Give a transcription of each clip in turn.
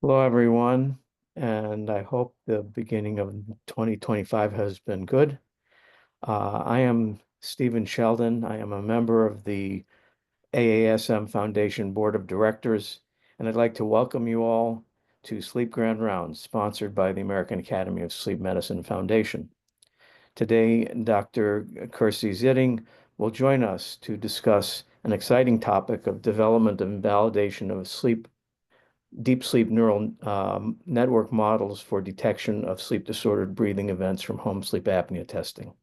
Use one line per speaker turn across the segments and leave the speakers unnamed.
Hello, everyone, and I hope the beginning of 2025 has been good. I am Stephen Sheldon. I am a member of the AASM Foundation Board of Directors, and I'd like to welcome you all to Sleep Grand Rounds, sponsored by the American Academy of Sleep Medicine Foundation. Today, Dr. Kirsi-Zitting will join us to discuss an exciting topic of development and validation of deep sleep neural network models for detection of sleep-disordered breathing events from home sleep apnea testing.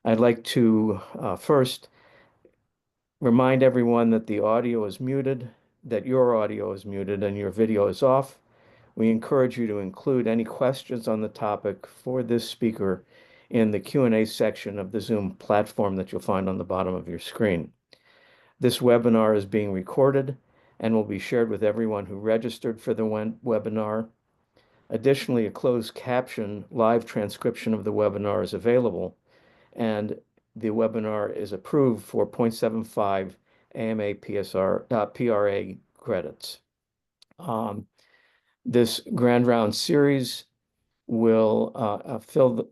I'd like to first remind everyone that the audio is muted, that your audio is muted, and your video is off. We encourage you to include any questions on the topic for this speaker in the Q&A section of the Zoom platform that you'll find on the bottom of your screen. This webinar is being recorded and will be shared with everyone who registered for the webinar. Additionally, a closed caption live transcription of the webinar is available, and the webinar is approved for 0.75 AMA PRA credits. This Grand Round series will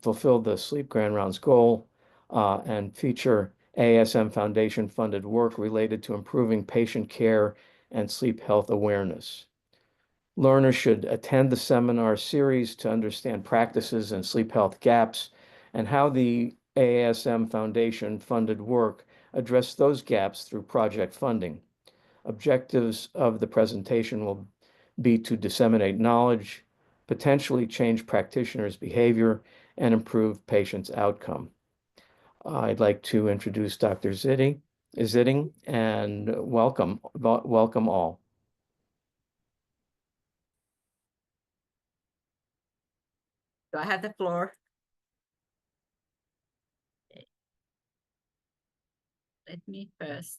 fulfill the Sleep Grand Rounds goal and feature ASM Foundation funded work related to improving patient care and sleep health awareness. Learners should attend the seminar series to understand practices and sleep health gaps and how the ASM Foundation funded work address those gaps through project funding. Objectives of the presentation will be to disseminate knowledge, potentially change practitioners' behavior, and improve patients' outcome. I'd like to introduce Dr. Zitting, and welcome all.
Do I have the floor? Okay. Let me first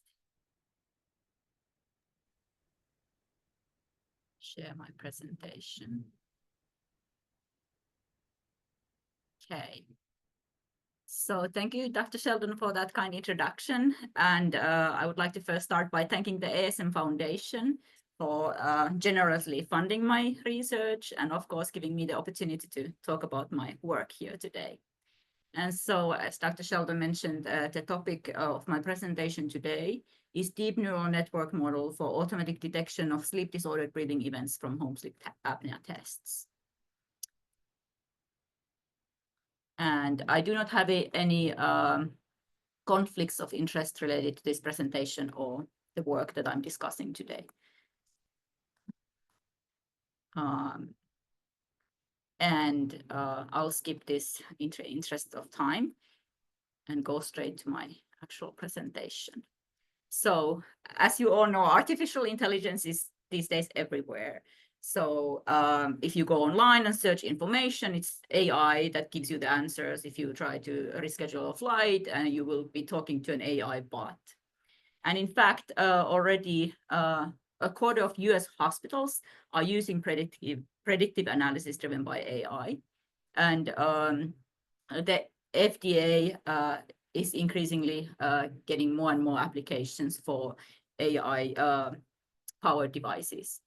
share my presentation. Okay. So thank you, Dr. Sheldon, for that kind introduction. And I would like to first start by thanking the ASM Foundation for generously funding my research and, of course, giving me the opportunity to talk about my work here today. And so, as Dr. Sheldon mentioned, the topic of my presentation today is deep neural network model for automatic detection of sleep disordered breathing events from home sleep apnea tests. And I do not have any conflicts of interest related to this presentation or the work that I'm discussing today. I'll skip this in the interest of time and go straight to my actual presentation. So, as you all know, artificial intelligence is these days everywhere. So if you go online and search information, it's AI that gives you the answers. If you try to reschedule a flight, you will be talking to an AI bot. And in fact, already a quarter of US hospitals are using predictive analysis driven by AI. And the FDA is increasingly getting more and more applications for AI powered devices.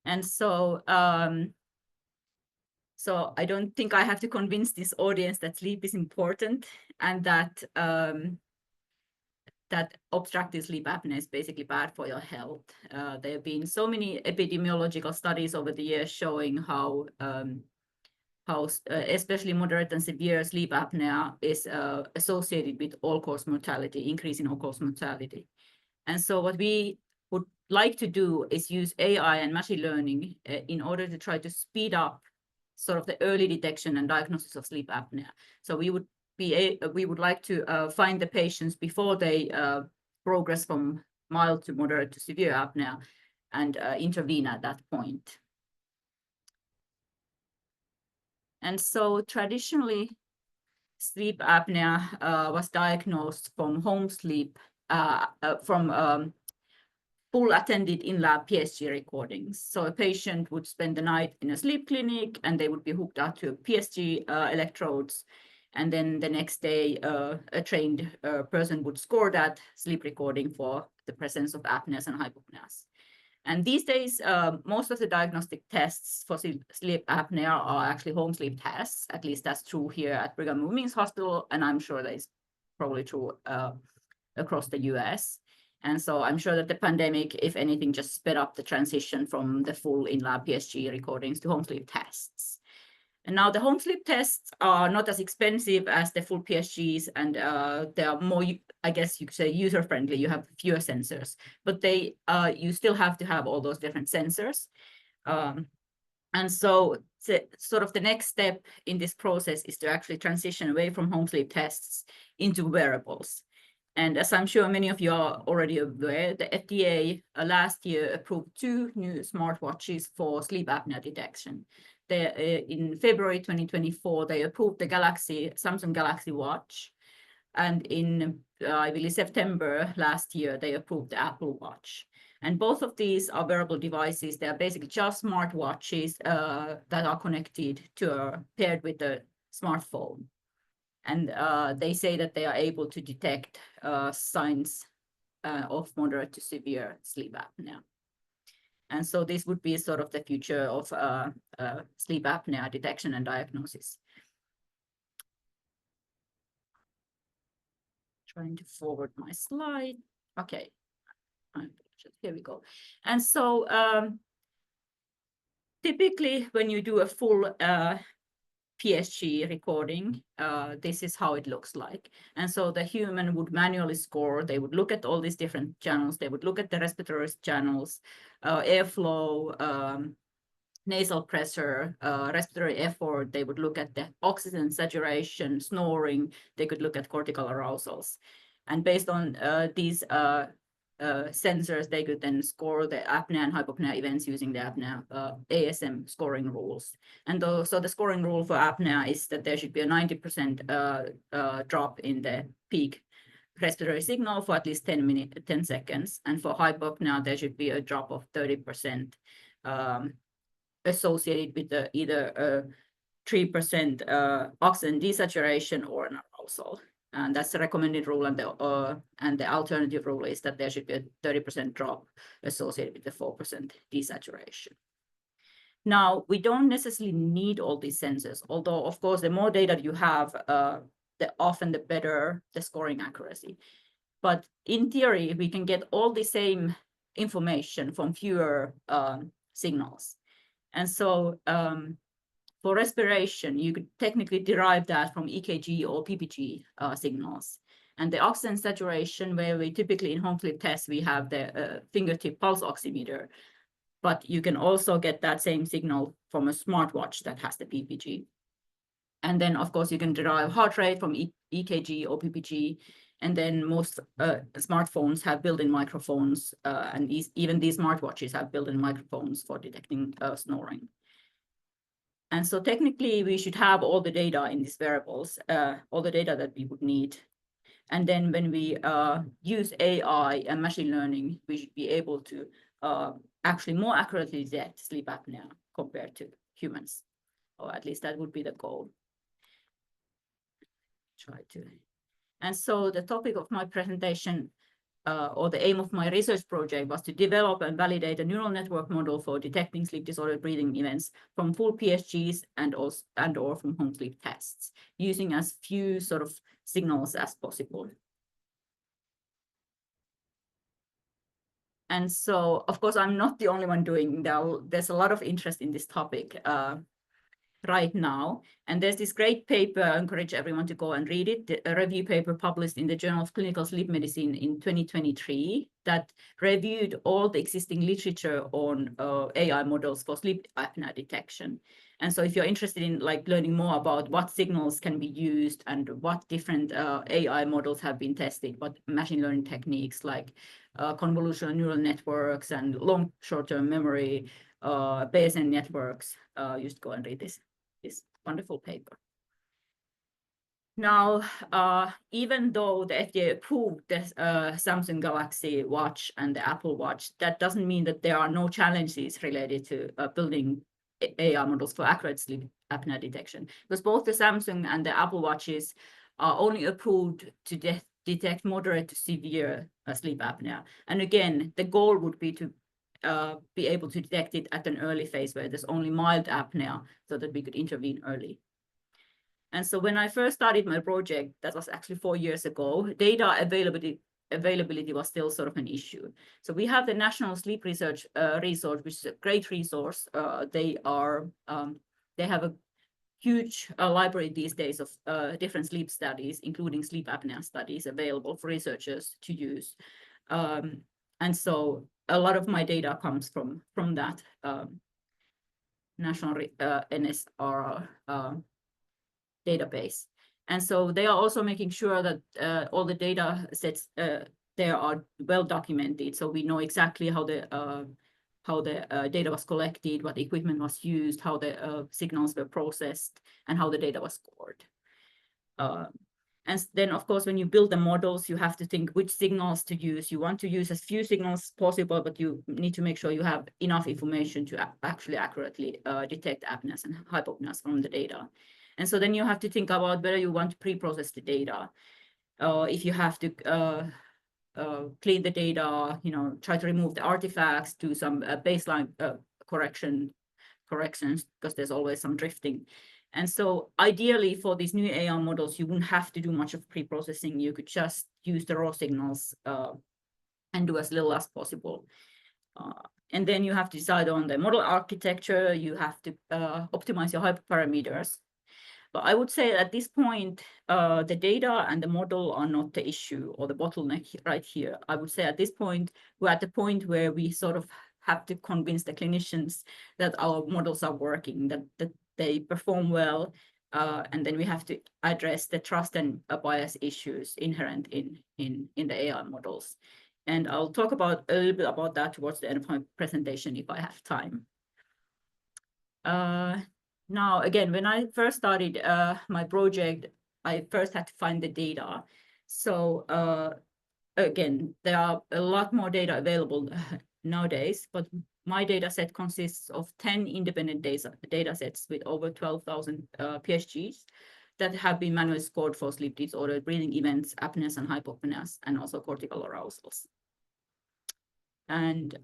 And so, so I don't think I have to convince this audience that sleep is important and that that obstructive sleep apnea is basically bad for your health. There have been so many epidemiological studies over the years showing how especially moderate and severe sleep apnea is associated with all-cause mortality, increase in all-cause mortality. And so what we would like to do is use AI and machine learning in order to try to speed up sort of the early detection and diagnosis of sleep apnea. So we would like to find the patients before they progress from mild to moderate to severe apnea and intervene at that point. And so traditionally, sleep apnea was diagnosed from home sleep, from full attended in-lab PSG recordings. So a patient would spend the night in a sleep clinic and they would be hooked up to PSG electrodes. And then the next day, a trained person would score that sleep recording for the presence of apneas and hypopneas. And these days, most of the diagnostic tests for sleep apnea are actually home sleep tests. At least that's true here at Brigham and Women's Hospital, and I'm sure that is probably true across the US. And so I'm sure that the pandemic, if anything, just sped up the transition from the full in-lab PSG recordings to home sleep tests. And now the home sleep tests are not as expensive as the full PSGs, and they are more, I guess you could say, user-friendly. You have fewer sensors, but you still have to have all those different sensors. And so sort of the next step in this process is to actually transition away from home sleep tests into wearables. And as I'm sure many of you are already aware, the FDA last year approved 2 new smartwatches for sleep apnea detection. In February 2024, they approved the Samsung Galaxy Watch. And in, I believe, September last year, they approved the Apple Watch. And both of these are wearable devices. They are basically just smartwatches that are connected paired with a smartphone. And they say that they are able to detect signs of moderate to severe sleep apnea. And so this would be sort of the future of sleep apnea detection and diagnosis. Trying to forward my slide. Okay, here we go. And so typically when you do a full PSG recording, this is how it looks like. And so the human would manually score. They would look at all these different channels. They would look at the respiratory channels, airflow, nasal pressure, respiratory effort. They would look at the oxygen saturation, snoring. They could look at cortical arousals. And based on these sensors, they could then score the apnea and hypopnea events using the apnea ASM scoring rules. And so the scoring rule for apnea is that there should be a 90% drop in the peak respiratory signal for at least 10 seconds. And for hypopnea, there should be a drop of 30% associated with either a 3% oxygen desaturation or an arousal. And that's the recommended rule, and the alternative rule is that there should be a 30% drop associated with the 4% desaturation. Now, we don't necessarily need all these sensors, although, of course, the more data you have, often the better the scoring accuracy. But in theory, we can get all the same information from fewer signals. And so for respiration, you could technically derive that from EKG or PPG signals. And the oxygen saturation, where we typically in home sleep tests, we have the fingertip pulse oximeter, but you can also get that same signal from a smartwatch that has the PPG. And then, of course, you can derive heart rate from EKG or PPG. And then most smartphones have built-in microphones, and even these smartwatches have built-in microphones for detecting snoring. And so technically, we should have all the data in these variables, all the data that we would need. And then when we use AI and machine learning, we should be able to actually more accurately detect sleep apnea compared to humans, or at least that would be the goal. And so the topic of my presentation, or the aim of my research project, was to develop and validate a neural network model for detecting sleep disordered breathing events from full PSGs and/or from home sleep tests, using as few sort of signals as possible. And so, of course, I'm not the only one doing that. There's a lot of interest in this topic right now. And there's this great paper, I encourage everyone to go and read it, a review paper published in the Journal of Clinical Sleep Medicine in 2023 that reviewed all the existing literature on AI models for sleep apnea detection. And so if you're interested in learning more about what signals can be used and what different AI models have been tested, what machine learning techniques like convolutional neural networks and long short-term memory, Bayesian networks, you should go and read this wonderful paper. Now, even though the FDA approved the Samsung Galaxy Watch and the Apple Watch, that doesn't mean that there are no challenges related to building AI models for accurate sleep apnea detection, because both the Samsung and the Apple Watches are only approved to detect moderate to severe sleep apnea. And again, the goal would be to be able to detect it at an early phase where there's only mild apnea, so that we could intervene early. And so when I first started my project, that was actually 4 years ago, data availability was still sort of an issue. So we have the National Sleep Research Resource, which is a great resource. They have a huge library these days of different sleep studies, including sleep apnea studies, available for researchers to use. And so a lot of my data comes from that national NSR database. And so they are also making sure that all the data sets there are well documented, so we know exactly how the data was collected, what equipment was used, how the signals were processed, and how the data was scored. And then, of course, when you build the models, you have to think which signals to use. You want to use as few signals as possible, but you need to make sure you have enough information to actually accurately detect apneas and hypopneas from the data. And so then you have to think about whether you want to pre-process the data, if you have to clean the data, try to remove the artifacts, do some baseline corrections, because there's always some drifting. And so ideally for these new AI models, you wouldn't have to do much of pre-processing. You could just use the raw signals and do as little as possible. And then you have to decide on the model architecture. You have to optimize your hyperparameters. But I would say at this point, the data and the model are not the issue or the bottleneck right here. I would say at this point, we're at the point where we sort of have to convince the clinicians that our models are working, that they perform well, and then we have to address the trust and bias issues inherent in the AI models. And I'll talk a little bit about that towards the end of my presentation if I have time. Now, again, when I first started my project, I first had to find the data. So again, there are a lot more data available nowadays, but my data set consists of 10 independent data sets with over 12,000 PSGs that have been manually scored for sleep disorder, breathing events, apneas and hypopneas, and also cortical arousals. And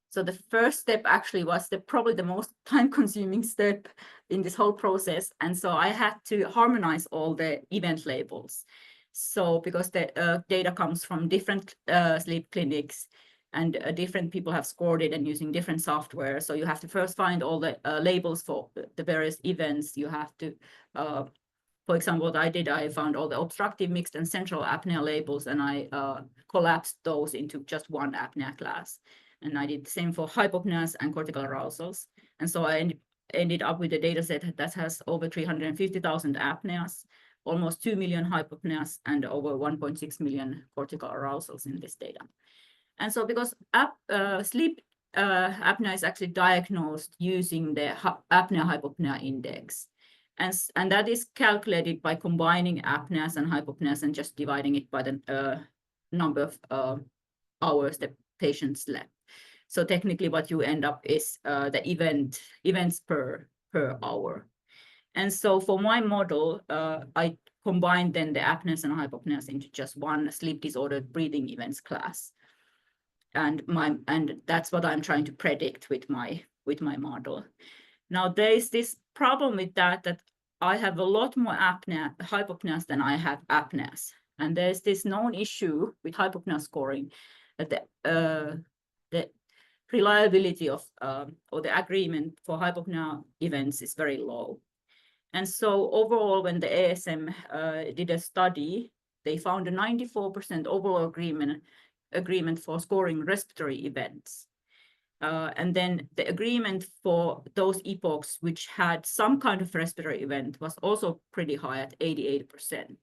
so the first step actually was probably the most time-consuming step in this whole process. And so I had to harmonize all the event labels. So because the data comes from different sleep clinics and different people have scored it and using different software. So you have to first find all the labels for the various events. You have to, for example, what I did, I found all the obstructive, mixed, and central apnea labels, and I collapsed those into just one apnea class. And I did the same for hypopneas and cortical arousals. And so I ended up with a data set that has over 350,000 apneas, almost 2 million hypopneas, and over 1.6 million cortical arousals in this data. And so because sleep apnea is actually diagnosed using the apnea-hypopnea index. And that is calculated by combining apneas and hypopneas and just dividing it by the number of hours the patient slept. So technically what you end up is the events per hour. And so for my model, I combined then the apneas and hypopneas into just one sleep disordered breathing events class. And that's what I'm trying to predict with my model. Now there's this problem with that I have a lot more hypopneas than I have apneas. And there's this known issue with hypopnea scoring that the reliability of or the agreement for hypopnea events is very low. And so overall, when the ASM did a study, they found a 94% overall agreement for scoring respiratory events. And then the agreement for those epochs which had some kind of respiratory event was also pretty high at 88%.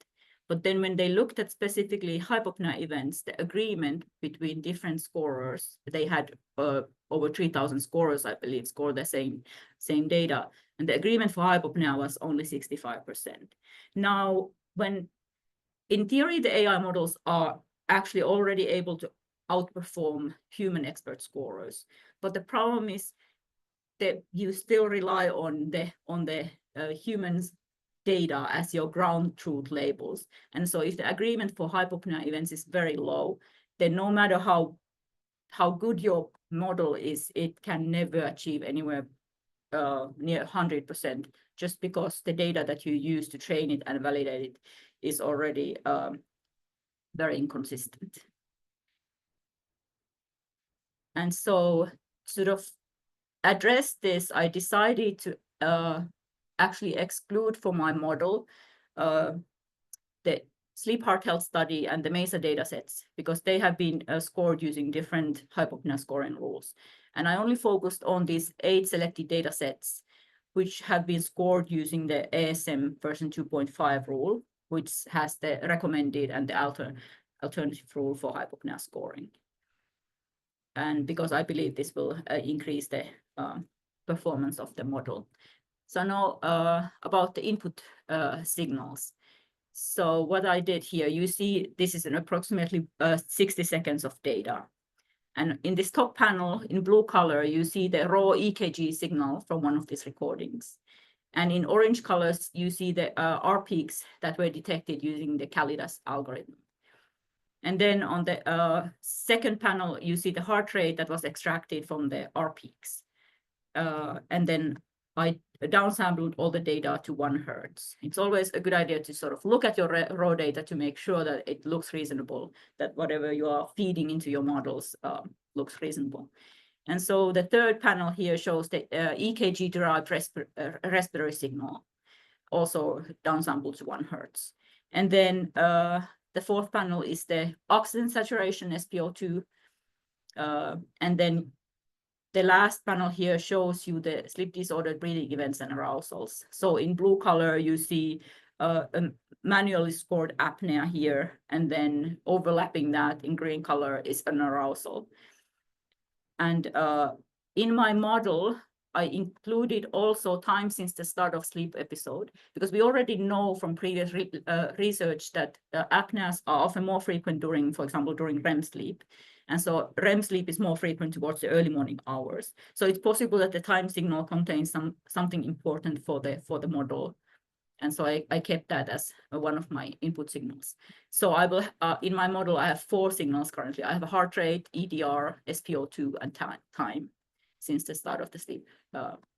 But then when they looked at specifically hypopnea events, the agreement between different scorers, they had over 3,000 scorers, I believe, scored the same data. And the agreement for hypopnea was only 65%. Now, when in theory, the AI models are actually already able to outperform human expert scorers. But the problem is that you still rely on the humans' data as your ground truth labels. And so if the agreement for hypopnea events is very low, then no matter how how good your model is, it can never achieve anywhere near 100%, just because the data that you use to train it and validate it is already very inconsistent. And so, sort of address this, I decided to actually exclude from my model the sleep heart health study and the MESA data sets, because they have been scored using different hypopnea scoring rules. And I only focused on these 8 selected data sets, which have been scored using the ASM version 2.5 rule, which has the recommended and the alternative rule for hypopnea scoring. And because I believe this will increase the performance of the model. So now about the input signals. So what I did here, you see this is an approximately 60 seconds of data. And in this top panel in blue color, you see the raw EKG signal from one of these recordings. And in orange colors, you see the R peaks that were detected using the Callidas algorithm. And then on the second panel, you see the heart rate that was extracted from the R peaks. And then I downsampled all the data to 1 Hertz. It's always a good idea to sort of look at your raw data to make sure that it looks reasonable, that whatever you are feeding into your models looks reasonable. And so the third panel here shows the EKG-derived respiratory signal, also downsampled to 1 Hertz. And then the fourth panel is the oxygen saturation, SpO2. And then the last panel here shows you the sleep disordered breathing events and arousals. So in blue color, you see a manually scored apnea here, and then overlapping that in green color is an arousal. And in my model, I included also time since the start of sleep episode, because we already know from previous research that apneas are often more frequent during, for example, during REM sleep. And so REM sleep is more frequent towards the early morning hours. So it's possible that the time signal contains something important for the model. And so I kept that as one of my input signals. So I will, in my model, I have 4 signals currently. I have a heart rate, EDR, SpO2, and time since the start of the sleep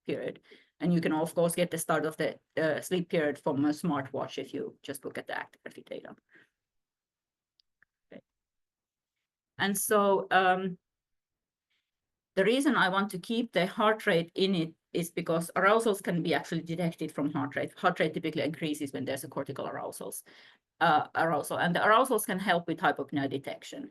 period. And you can, of course, get the start of the sleep period from a smartwatch if you just look at the activity data. Okay. And so the reason I want to keep the heart rate in it is because arousals can be actually detected from heart rate. Heart rate typically increases when there's a cortical arousal, and the arousals can help with hypopnea detection.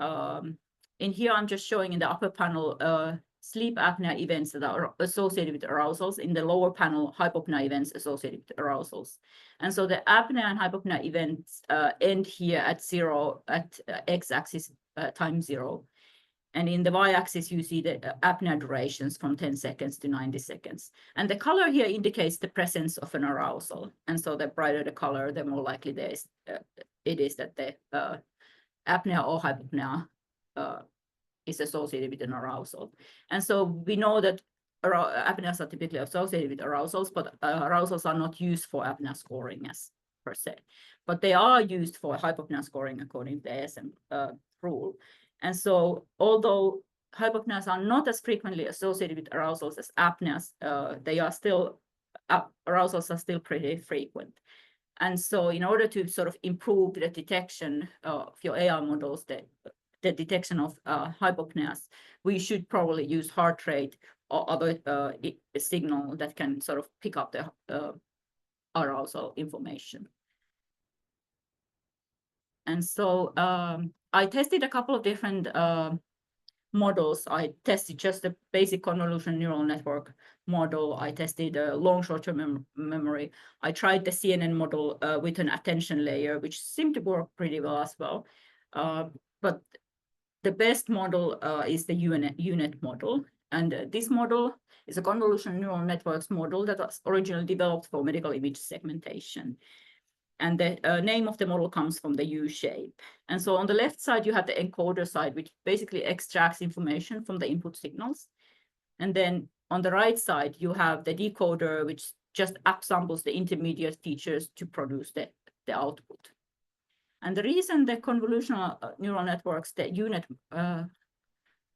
In here, I'm just showing in the upper panel sleep apnea events that are associated with arousals. In the lower panel, hypopnea events associated with arousals. And so the apnea and hypopnea events end here at 0, at x-axis time 0. And in the y-axis, you see the apnea durations from 10 seconds to 90 seconds. And the color here indicates the presence of an arousal. And so the brighter the color, the more likely it is that the apnea or hypopnea is associated with an arousal. And so we know that apneas are typically associated with arousals, but arousals are not used for apnea scoring as per se. But they are used for hypopnea scoring according to the ASM rule. And so although hypopneas are not as frequently associated with arousals as apneas, arousals are still pretty frequent. And so in order to sort of improve the detection of your AI models, the detection of hypopneas, we should probably use heart rate or other signal that can sort of pick up the arousal information. And so I tested a couple of different models. I tested just the basic convolutional neural network model. I tested a long short-term memory. I tried the CNN model with an attention layer, which seemed to work pretty well as well. But the best model is the UNet model. And this model is a convolutional neural networks model that was originally developed for medical image segmentation. And the name of the model comes from the U shape. And so on the left side, you have the encoder side, which basically extracts information from the input signals. And then on the right side, you have the decoder, which just upsamples the intermediate features to produce the output. And the reason the convolutional neural networks, the UNet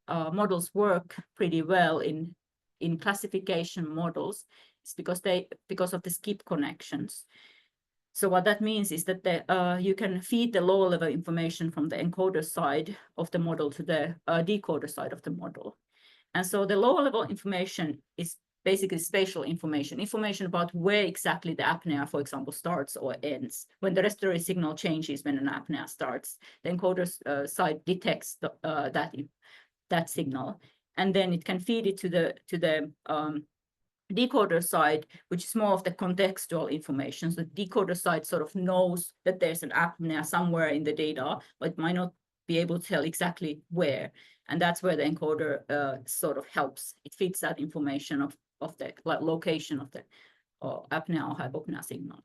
models work pretty well in classification models is because of the skip connections. So what that means is that you can feed the lower level information from the encoder side of the model to the decoder side of the model. And so the lower level information is basically spatial information about where exactly the apnea, for example, starts or ends. When the respiratory signal changes when an apnea starts, the encoder side detects that signal, and then it can feed it to the decoder side, which is more of the contextual information. So the decoder side sort of knows that there's an apnea somewhere in the data, but it might not be able to tell exactly where. And that's where the encoder sort of helps. It feeds that information of the location of the apnea or hypopnea signal.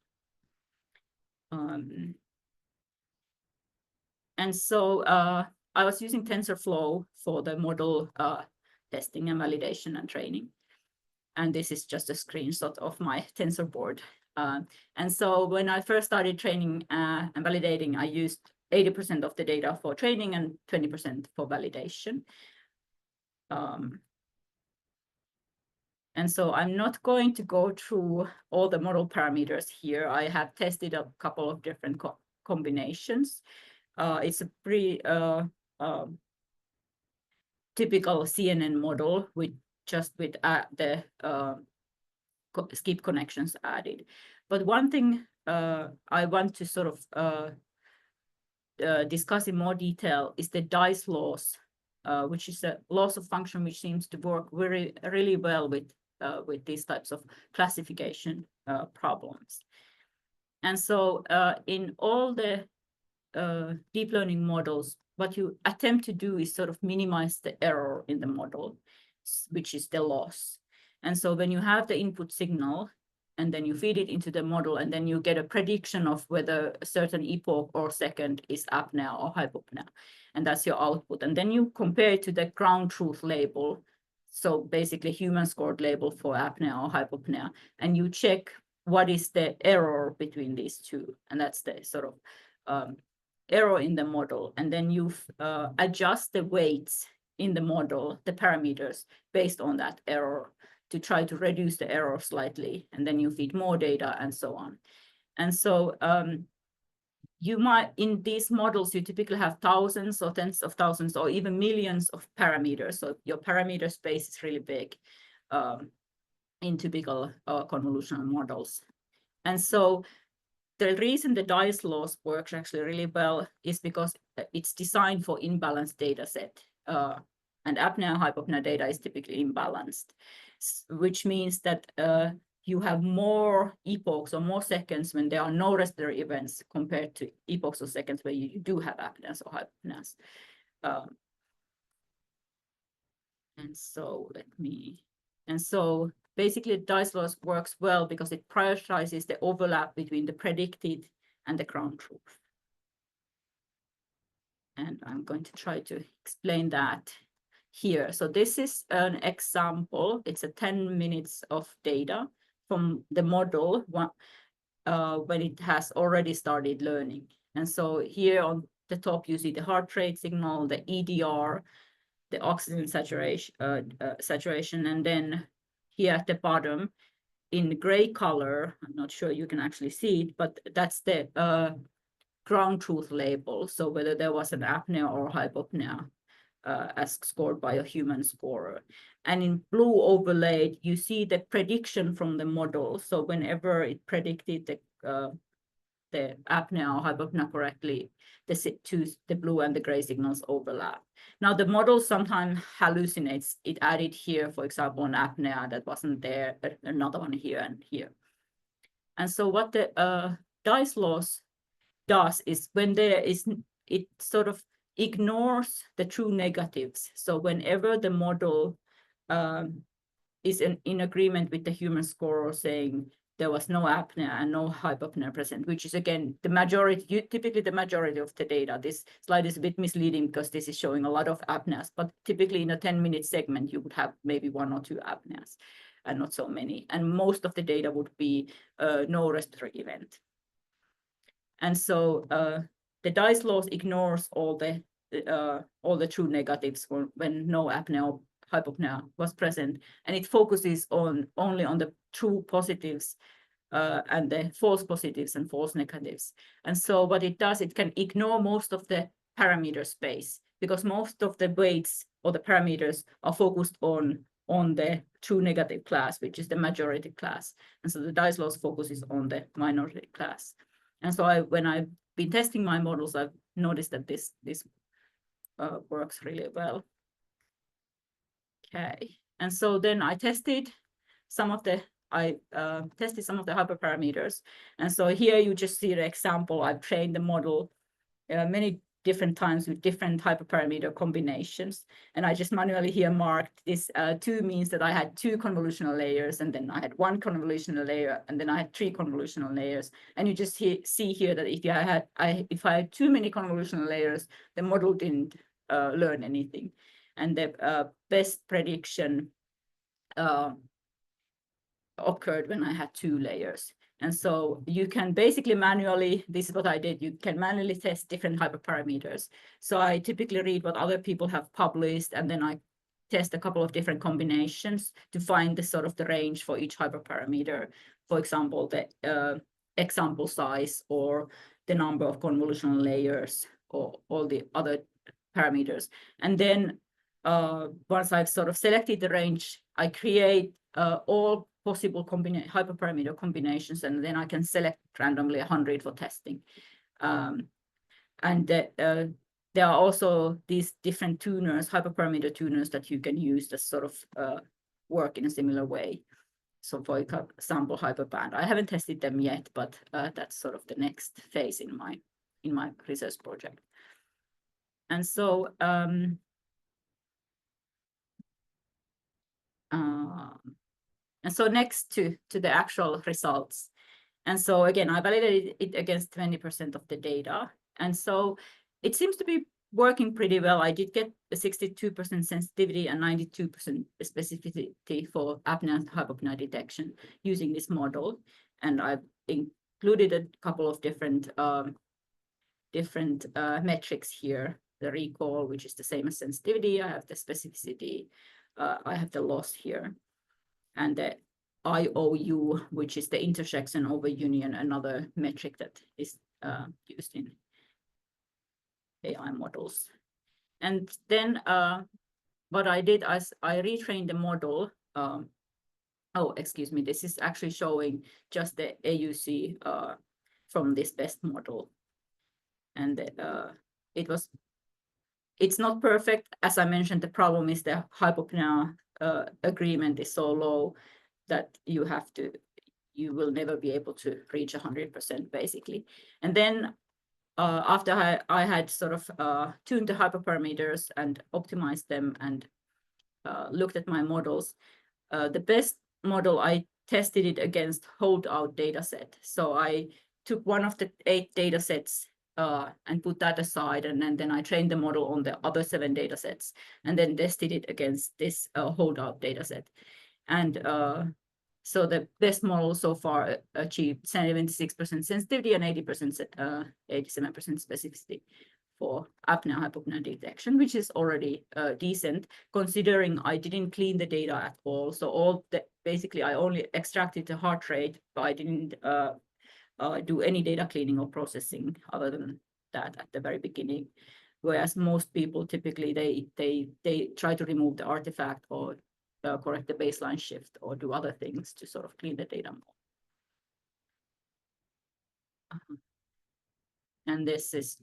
And so I was using TensorFlow for the model testing and validation and training. And this is just a screenshot of my tensor board. And so when I first started training and validating, I used 80% of the data for training and 20% for validation. And so I'm not going to go through all the model parameters here. I have tested a couple of different combinations. It's a pretty typical CNN model with the skip connections added. But one thing I want to sort of discuss in more detail is the dice loss, which is a loss of function which seems to work really well with these types of classification problems. And so in all the deep learning models, what you attempt to do is sort of minimize the error in the model, which is the loss. And so when you have the input signal, and then you feed it into the model, and then you get a prediction of whether a certain epoch or second is apnea or hypopnea, and that's your output. And then you compare it to the ground truth label, so basically human scored label for apnea or hypopnea, and you check what is the error between these two, and that's the sort of error in the model. And then you adjust the weights in the model, the parameters, based on that error to try to reduce the error slightly. And then you feed more data and so on. And so you might, in these models, you typically have thousands or tens of thousands or even millions of parameters. So your parameter space is really big in typical convolutional models. And so the reason the dice loss works actually really well is because it's designed for imbalanced data set. And apnea and hypopnea data is typically imbalanced, which means that you have more epochs or more seconds when there are no respiratory events compared to epochs or seconds where you do have apneas or hypopneas. And so basically dice loss works well because it prioritizes the overlap between the predicted and the ground truth. And I'm going to try to explain that here. So this is an example. It's a 10 minutes of data from the model when it has already started learning. And so here on the top, you see the heart rate signal, the EDR, the oxygen saturation, and then here at the bottom in gray color, I'm not sure you can actually see it, but that's the ground truth label. So whether there was an apnea or hypopnea as scored by a human scorer. And in blue overlaid, you see the prediction from the model. So whenever it predicted the apnea or hypopnea correctly, the blue and the gray signals overlap. Now the model sometimes hallucinates. It added here, for example, an apnea that wasn't there, another one here and here. And so what the dice loss does is when there is, it sort of ignores the true negatives. So whenever the model is in agreement with the human scorer saying there was no apnea and no hypopnea present, which is again the majority, typically the majority of the data. This slide is a bit misleading because this is showing a lot of apneas, but typically in a 10-minute segment, you would have maybe 1 or 2 apneas and not so many. And most of the data would be no respiratory event. And so the dice loss ignores all the all the true negatives when no apnea or hypopnea was present, and it focuses only on the true positives and the false positives and false negatives. And so what it does, it can ignore most of the parameter space, because most of the weights or the parameters are focused on the true negative class, which is the majority class. And so the dice loss focuses on the minority class. And so when I've been testing my models, I've noticed that this works really well. Okay, and so then I tested some of the hyperparameters. And so here you just see the example. I've trained the model many different times with different hyperparameter combinations. And I just manually here marked this 2 means that I had 2 convolutional layers, and then I had 1 convolutional layer, and then I had 3 convolutional layers. And you just see here that if I had too many convolutional layers, the model didn't learn anything. And the best prediction occurred when I had 2 layers. And so you can basically manually, this is what I did, you can manually test different hyperparameters. So I typically read what other people have published, and then I test a couple of different combinations to find the sort of the range for each hyperparameter. For example, the example size, or the number of convolutional layers, or all the other parameters. And then once I've sort of selected the range, I create all possible hyperparameter combinations, and then I can select randomly 100 for testing. And there are also these different tuners, hyperparameter tuners, that you can use that sort of work in a similar way. So for example, hyperband, I haven't tested them yet, but that's sort of the next phase in my research project. And so next to the actual results. And so again, I validated it against 20% of the data. And so it seems to be working pretty well. I did get a 62% sensitivity and 92% specificity for apnea and hypopnea detection using this model. And I've included a couple of different metrics here. The recall, which is the same as sensitivity. I have the specificity. I have the loss here. And the IOU, which is the intersection over union, another metric that is used in AI models. And then what I did is I retrained the model. Oh, excuse me, this is actually showing just the AUC from this best model. And it's not perfect. As I mentioned, the problem is the hypopnea agreement is so low that you will never be able to reach 100% basically. And then after I had sort of tuned the hyperparameters and optimized them and looked at my models, the best model, I tested it against holdout data set. So I took one of the 8 data sets and put that aside, and then I trained the model on the other 7 data sets, and then tested it against this holdout data set. And so the best model so far achieved 76% sensitivity and 87% specificity for apnea hypopnea detection, which is already decent, considering I didn't clean the data at all. So basically I only extracted the heart rate, but I didn't do any data cleaning or processing other than that at the very beginning. Whereas most people typically they try to remove the artifact or correct the baseline shift or do other things to sort of clean the data more. And this is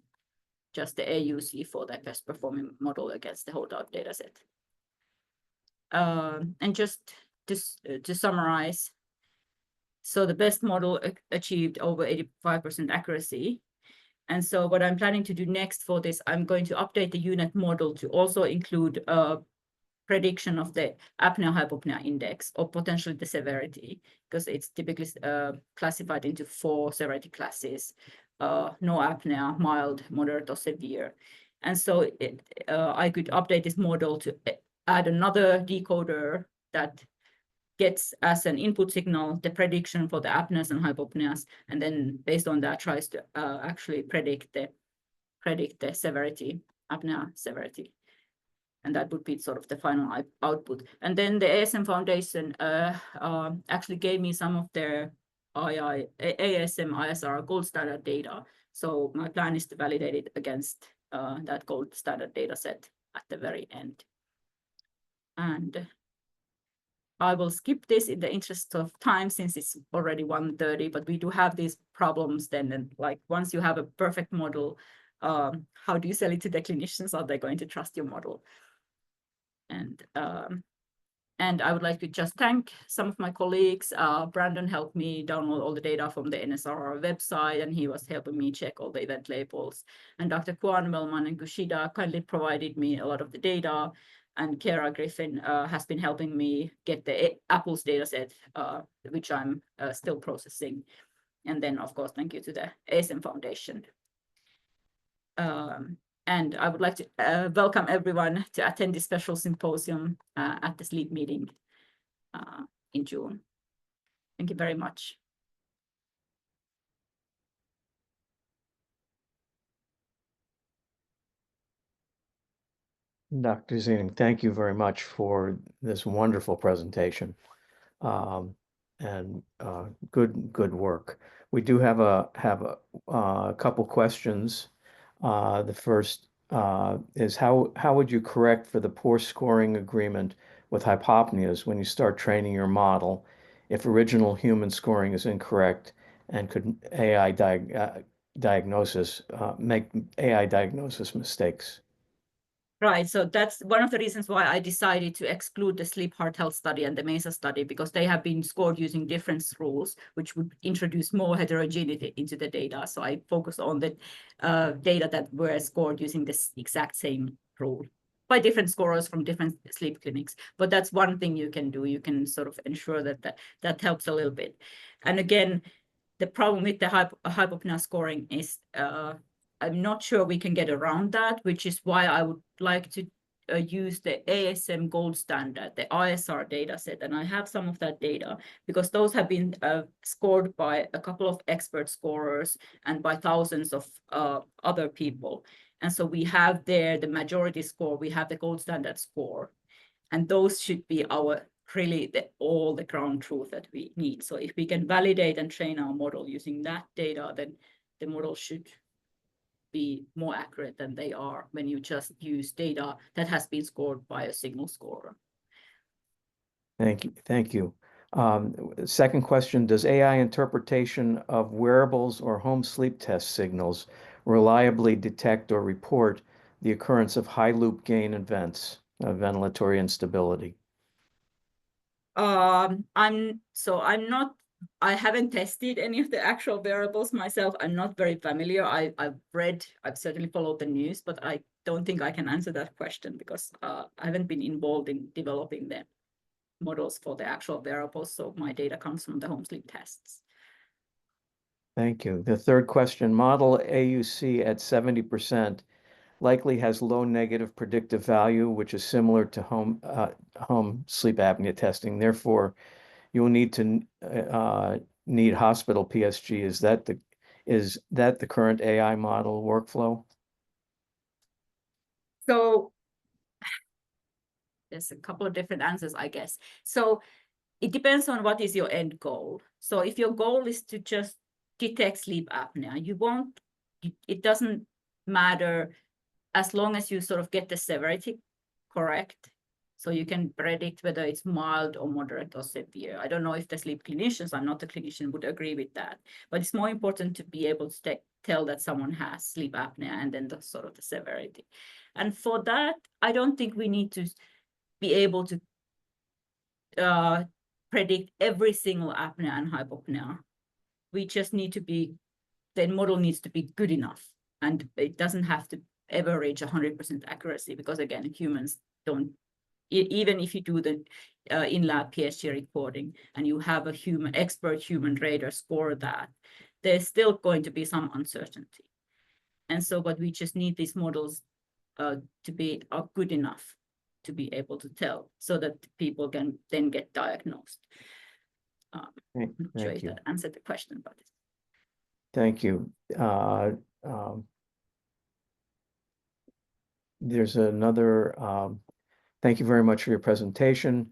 just the AUC for the best performing model against the holdout data set. And just to summarize, so the best model achieved over 85% accuracy. And so what I'm planning to do next for this, I'm going to update the UNet model to also include prediction of the apnea hypopnea index, or potentially the severity, because it's typically classified into 4 severity classes: no apnea, mild, moderate, or severe. And so I could update this model to add another decoder that gets as an input signal the prediction for the apneas and hypopneas, and then based on that tries to actually predict the severity apnea severity. And that would be sort of the final output. And then the ASM Foundation actually gave me some of their ASM ISR gold standard data. So my plan is to validate it against that gold standard data set at the very end. And I will skip this in the interest of time since it's already 1:30, but we do have these problems then. And like once you have a perfect model, how do you sell it to the clinicians? Are they going to trust your model? And I would like to just thank some of my colleagues. Brandon helped me download all the data from the NSRR website, and he was helping me check all the event labels. And Dr. Kwan, Wellman, and Kushida kindly provided me a lot of the data. And Kara Griffin has been helping me get the Apple's data set, which I'm still processing. And then, of course, thank you to the ASM Foundation. And I would like to welcome everyone to attend this special symposium at the sleep meeting in June. Thank you very much.
Dr. Zitting, thank you very much for this wonderful presentation. And good work. We do have a couple questions. The first is how would you correct for the poor scoring agreement with hypopneas when you start training your model if original human scoring is incorrect, and could AI diagnosis make AI diagnosis mistakes?
Right, so that's one of the reasons why I decided to exclude the sleep heart health study and the MESA study, because they have been scored using different rules, which would introduce more heterogeneity into the data. So I focused on the data that were scored using this exact same rule by different scorers from different sleep clinics. But that's one thing you can do. You can sort of ensure that helps a little bit. And again, the problem with the hypopnea scoring is I'm not sure we can get around that, which is why I would like to use the ASM gold standard, the ISR data set. And I have some of that data because those have been scored by a couple of expert scorers and by thousands of other people. And so we have there the majority score, we have the gold standard score, and those should be our really all the ground truth that we need. So if we can validate and train our model using that data, then the model should be more accurate than they are when you just use data that has been scored by a single scorer.
Thank you. Thank you. Second question, does AI interpretation of wearables or home sleep test signals reliably detect or report the occurrence of high loop gain events, ventilatory instability?
I haven't tested any of the actual wearables myself. I'm not very familiar. I've certainly followed the news, but I don't think I can answer that question because I haven't been involved in developing the models for the actual wearables. So my data comes from the home sleep tests.
Thank you. The third question, model AUC at 70% likely has low negative predictive value, which is similar to home sleep apnea testing. Therefore, you will need to need hospital PSG. Is that the current AI model workflow?
So there's a couple of different answers, I guess. So it depends on what is your end goal. So if your goal is to just detect sleep apnea, it doesn't matter as long as you sort of get the severity correct. So you can predict whether it's mild or moderate or severe. I don't know if the sleep clinicians, I'm not a clinician, would agree with that, but it's more important to be able to tell that someone has sleep apnea and then the sort of the severity. And for that, I don't think we need to be able to predict every single apnea and hypopnea. We just need to the model needs to be good enough, and it doesn't have to ever reach 100% accuracy because again, humans don't, even if you do the in-lab PSG recording and you have a expert human rater score that, there's still going to be some uncertainty. And so, but we just need these models to be good enough to be able to tell so that people can then get diagnosed. I'm not sure if that answered the question, but.
Thank you. there's another, thank you very much for your presentation.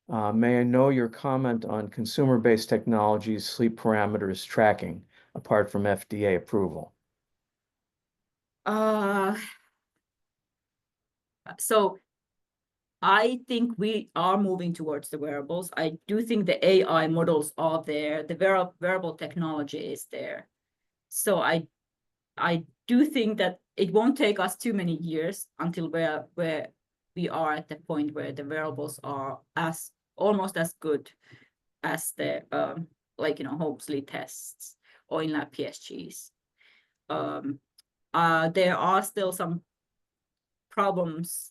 May I know your comment on consumer-based technologies, sleep parameters tracking, apart from FDA approval?
So I think we are moving towards the wearables. I do think the AI models are there. The wearable technology is there. So I do think that it won't take us too many years until where we are at the point where the wearables are almost as good as the home sleep tests or in-lab PSGs. There are still some problems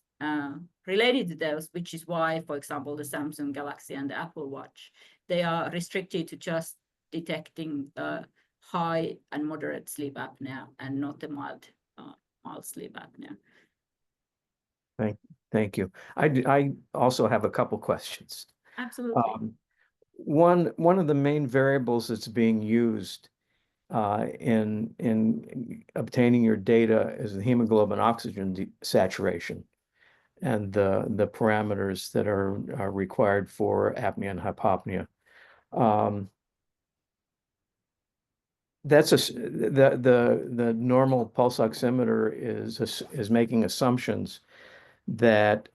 related to those, which is why, for example, the Samsung Galaxy and the Apple Watch, they are restricted to just detecting high and moderate sleep apnea and not the mild sleep apnea.
Thank you. I also have a couple questions.
Absolutely.
One of the main variables that's being used in obtaining your data is the hemoglobin oxygen saturation and the parameters that are required for apnea and hypopnea. That's the normal pulse oximeter is making assumptions that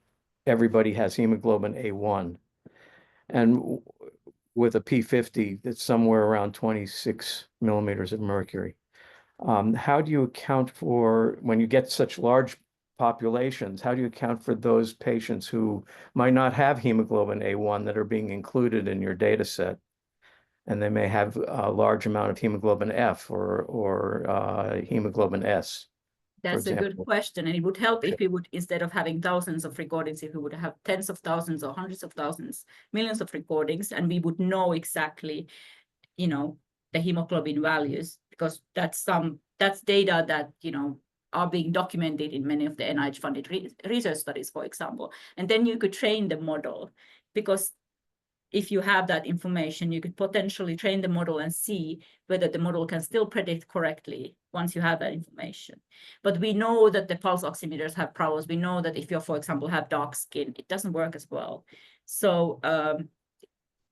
everybody has hemoglobin A1, and with a P50 that's somewhere around 26 millimeters of mercury. How do you account for, when you get such large populations, how do you account for those patients who might not have hemoglobin A1 that are being included in your data set? And they may have a large amount of hemoglobin F or hemoglobin S, for
That's a good
example.
question, and it would help if we would, instead of having thousands of recordings, if we would have tens of thousands or hundreds of thousands, millions of recordings, and we would know exactly, the hemoglobin values, because that's data that, are being documented in many of the NIH-funded research studies, for example. And then you could train the model, because if you have that information, you could potentially train the model and see whether the model can still predict correctly once you have that information. But we know that the pulse oximeters have problems. We know that if you, for example, have dark skin, it doesn't work as well. So,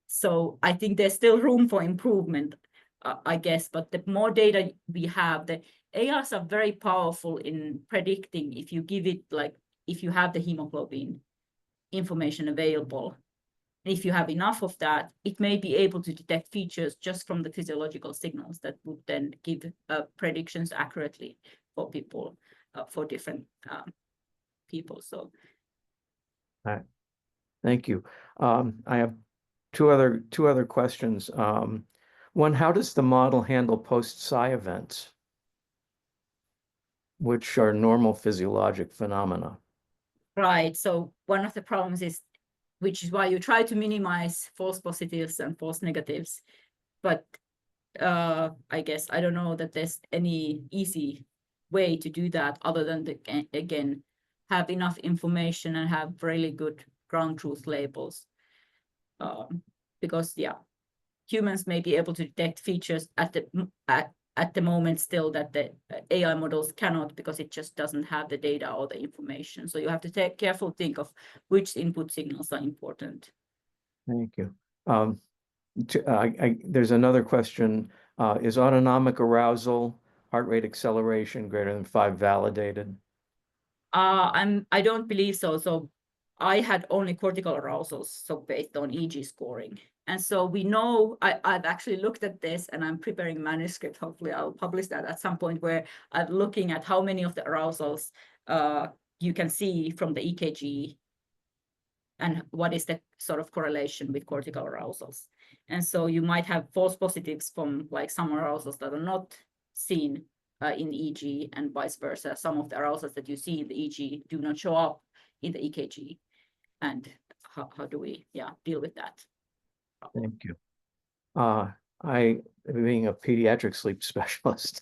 so I think there's still room for improvement, I guess. But the more data we have, the ARs are very powerful in predicting if you give it, if you have the hemoglobin information available. If you have enough of that, it may be able to detect features just from the physiological signals that would then give predictions accurately for people, for different people. So,
All right. Thank you. I have two other questions. One, how does the model handle post-PSI events, which are normal physiologic phenomena?
right. So one of the problems is, which is why you try to minimize false positives and false negatives. But I guess I don't know that there's any easy way to do that other than again, have enough information and have really good ground truth labels. Because humans may be able to detect features at the moment still that the AI models cannot, because it just doesn't have the data or the information. So you have to take careful think of which input signals are important.
Thank you. There's another question. Is autonomic arousal, heart rate acceleration greater than 5 validated?
I don't believe so. So I had only cortical arousals, so based on EG scoring. And so we know, I've actually looked at this, and I'm preparing a manuscript. Hopefully I'll publish that at some point, where I'm looking at how many of the arousals you can see from the EKG and what is the sort of correlation with cortical arousals. And so you might have false positives from some arousals that are not seen in EG, and vice versa. Some of the arousals that you see in the EG do not show up in the EKG. And how do we deal with that problem?
Thank you. I, being a pediatric sleep specialist,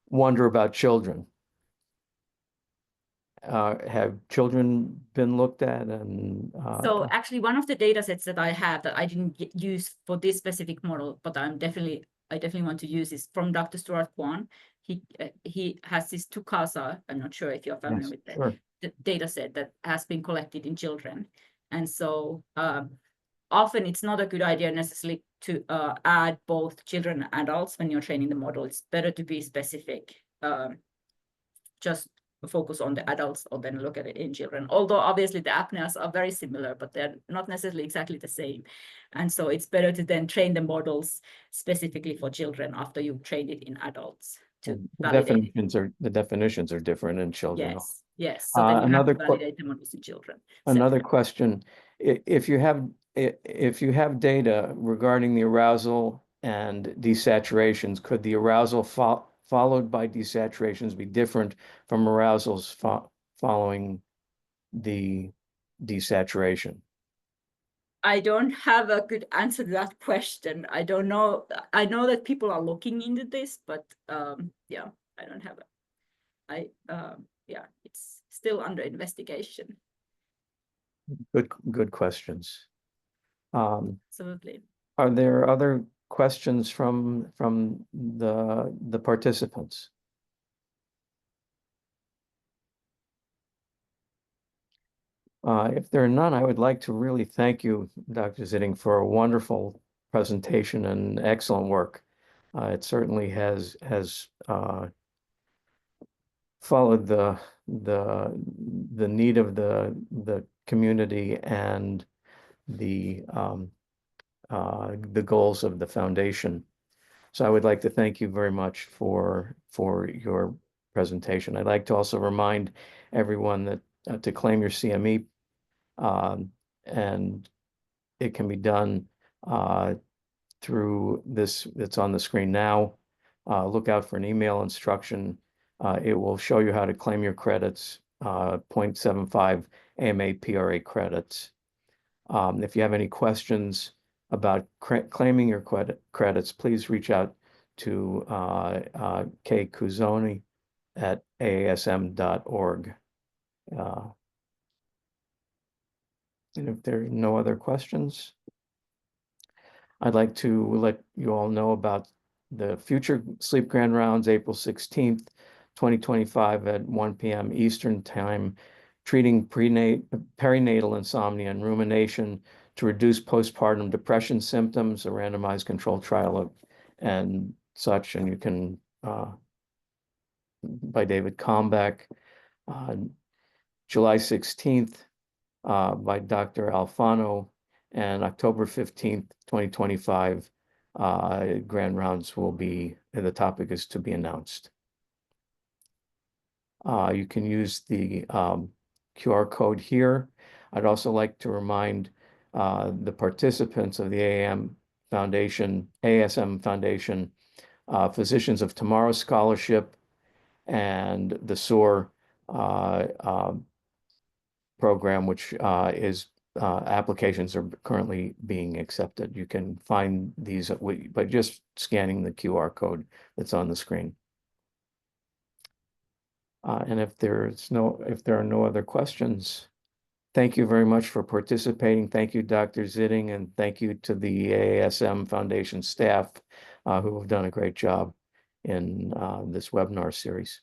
wonder about children. Have children been looked at? And
so actually, one of the data sets that I have that I didn't use for this specific model, but I definitely want to use, is from Dr. Stuart Kwan. He has this Tukasa. I'm not sure if you're familiar
yes,
with that.
sure.
data set that has been collected in children. And so often it's not a good idea necessarily to add both children and adults when you're training the model. It's better to be specific, just focus on the adults or then look at it in children. Although obviously the apneas are very similar, but they're not necessarily exactly the same. And so it's better to then train the models specifically for children after you've trained it in adults to validate it.
The definitions are different in children.
Yes, yes. So then you have to
Another
validate the models in children.
Another question, if you have data regarding the arousal and desaturations, could the arousal followed by desaturations be different from arousals following the desaturation?
I don't have a good answer to that question. I don't know. I know that people are looking into this, but yeah, I don't have it. Yeah, it's still under investigation.
Good questions.
Absolutely.
Are there other questions from the participants? If there are none, I would like to really thank you, Dr. Zitting, for a wonderful presentation and excellent work. It certainly has followed the need of the community and the goals of the foundation. So I would like to thank you very much for your presentation. I'd like to also remind everyone that to claim your CME, and it can be done through this that's on the screen now. Look out for an email instruction. It will show you how to claim your credits, 0.75 AMA PRA credits. If you have any questions about claiming your credits, please reach out to Kay Kuzoni at aasm.org. And if there are no other questions, I'd like to let you all know about the future Sleep Grand Rounds, April 16th, 2025 at 1 p.m. Eastern Time, treating perinatal insomnia and rumination to reduce postpartum depression symptoms, a randomized controlled trial and such. And you can, by David Kalmbach, July 16th, by Dr. Alfano, and October 15th, 2025, Grand Rounds will be, the topic is to be announced. You can use the QR code here. I'd also like to remind the participants of the ASM Foundation, Physicians of Tomorrow Scholarship, and the SOAR program, which is applications are currently being accepted. You can find these by just scanning the QR code that's on the screen. And if there are no other questions, thank you very much for participating. Thank you, Dr. Zitting, and thank you to the AASM Foundation staff who have done a great job in this webinar series.